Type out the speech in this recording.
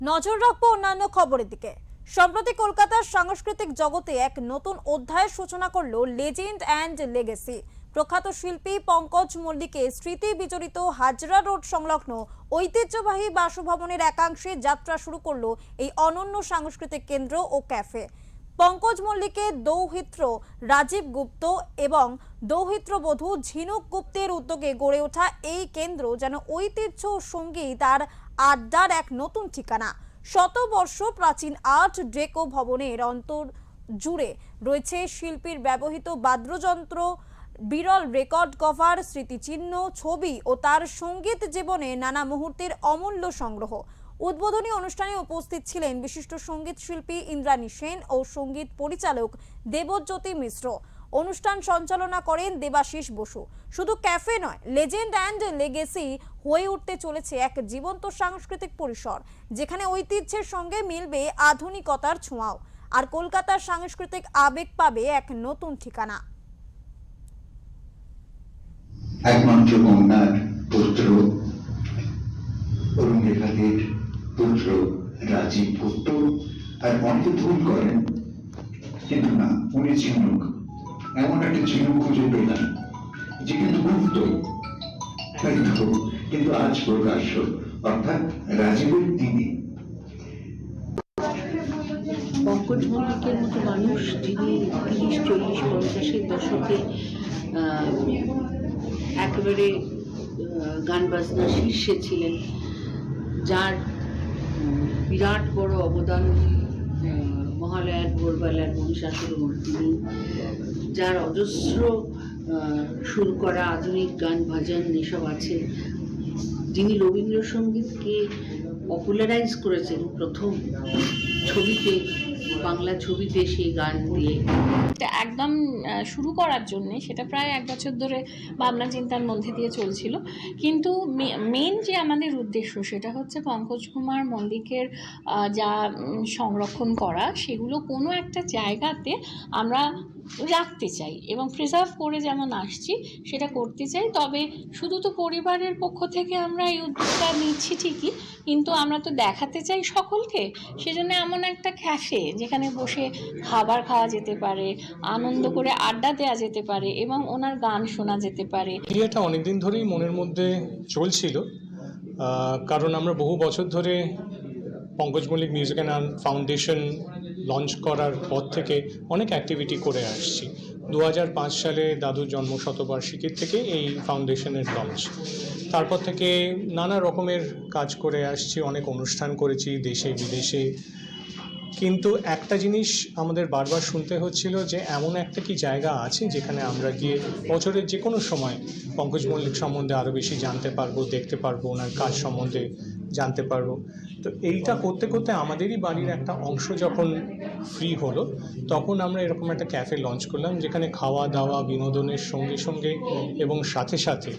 নজর রাখবো অন্যান্য খবরের দিকে। সম্প্রতি কলকাতার সাংস্কৃতিক জগতে এক নতুন অধ্যায়ের সূচনা করলো লেজেন্ড অ্যান্ড লেগেসি। প্রখ্যাত শিল্পী পঙ্কজ মল্লিকের স্মৃতি বিজড়িত হাজরা রোড সংলগ্ন ঐতিহ্যবাহী বাসভবনের একাংশে যাত্রা শুরু করলো এই অনন্য সাংস্কৃতিক কেন্দ্র ও ক্যাফে। পঙ্কজ মল্লিকের দৌহিত্র রাজীব গুপ্ত এবং দৌহিত্র বধূ ঝিনুক গুপ্তের উদ্যোগে গড়ে ওঠা এই কেন্দ্র যেন ঐতিহ্য ও সঙ্গীত আর আড্ডার এক নতুন ঠিকানা। শতবর্ষ প্রাচীন আর্ট ডেকো ভবনের অন্তর জুড়ে রয়েছে শিল্পীর ব্যবহৃত বাদ্যযন্ত্র, বিরল রেকর্ড কভার, স্মৃতিচিহ্ন, ছবি ও তার সঙ্গীত জীবনে নানা মুহূর্তের অমূল্য সংগ্রহ। উদ্বোধনী অনুষ্ঠানে উপস্থিত ছিলেন বিশিষ্ট সঙ্গীত শিল্পী ইন্দ্রাণী সেন ও সঙ্গীত পরিচালক দেবজ্যোতি মিশ্র। অনুষ্ঠান সঞ্চালনা করেন দেবাশিস বসু। শুধু ক্যাফে নয়, লেজেন্ড অ্যান্ড লেগেসি হয়ে উঠতে চলেছে এক জীবন্ত সাংস্কৃতিক পরিসর, যেখানে ঐতিহ্যের সঙ্গে মিলবে আধুনিকতার ছোঁয়াও, আর কলকাতার সাংস্কৃতিক আবেগ পাবে এক নতুন ঠিকানা। একমাত্র কন্যার পুত্র অরুণরেখাদের পুত্র রাজীব গুপ্ত, আর অনেকে ভুল করেন, কিন্তু না, উনি ঝিনুক, এমন একটা ঝিনুক খুঁজে পেলাম যে কিন্তু গুপ্ত, কিন্তু আজ প্রকাশ্য, অর্থাৎ রাজীবের তিনি। পঙ্কজ মল্লিকের মতো মানুষ, যিনি 30-40-50-এর দশকে একেবারে গান বাজনার শীর্ষে ছিলেন, যার বিরাট বড় অবদান মহালয়ার ভোরবেলার মহিষাসুরমর্দিনী, যার অজস্র সুর করা আধুনিক গান ভজন এসব আছে, যিনি রবীন্দ্রসঙ্গীতকে পপুলারাইজ করেছেন প্রথম ছবিতে, বাংলা ছবিতে সেই গান দিয়ে। একদম শুরু করার জন্যে সেটা প্রায় 1 বছর ধরে ভাবনা চিন্তার মধ্যে দিয়ে চলছিল, কিন্তু মেন যে আমাদের উদ্দেশ্য সেটা হচ্ছে পঙ্কজ কুমার মল্লিকের যা সংরক্ষণ করা, সেগুলো কোনো একটা জায়গাতে আমরা রাখতে চাই এবং প্রিজার্ভ করে যেমন আসছি সেটা করতে চাই। তবে শুধু তো পরিবারের পক্ষ থেকে আমরা এই উদ্যোগটা নিচ্ছি ঠিকই, কিন্তু আমরা তো দেখাতে চাই সকলকে। সেজন্য এমন একটা ক্যাফে যেখানে বসে খাবার খাওয়া যেতে পারে, আনন্দ করে আড্ডা দেওয়া যেতে পারে এবং ওনার গান শোনা যেতে পারে। এটা অনেকদিন ধরেই মনের মধ্যে চলছিল, কারণ আমরা বহু বছর ধরে Pankaj Mullick music and art foundation launch করার পর থেকে অনেক অ্যাক্টিভিটি করে আসছি। 2005 সালে দাদুর জন্ম শতবার্ষিকীর থেকে এই ফাউন্ডেশনের লঞ্চ। তারপর থেকে নানা রকমের কাজ করে আসছি, অনেক অনুষ্ঠান করেছি দেশে বিদেশে। কিন্তু একটা জিনিস আমাদের বারবার শুনতে হচ্ছিল যে এমন একটা কি জায়গা আছে যেখানে আমরা গিয়ে বছরের যে কোনো সময় পঙ্কজ মল্লিক সম্বন্ধে আরও বেশি জানতে পারবো, দেখতে পারবো, ওনার কাজ সম্বন্ধে জানতে পারবো। তো এইটা করতে করতে আমাদেরই বাড়ির একটা অংশ যখন ফ্রি হলো, তখন আমরা এরকম একটা ক্যাফে লঞ্চ করলাম, যেখানে খাওয়া দাওয়া বিনোদনের সঙ্গে সঙ্গে এবং সাথে সাথে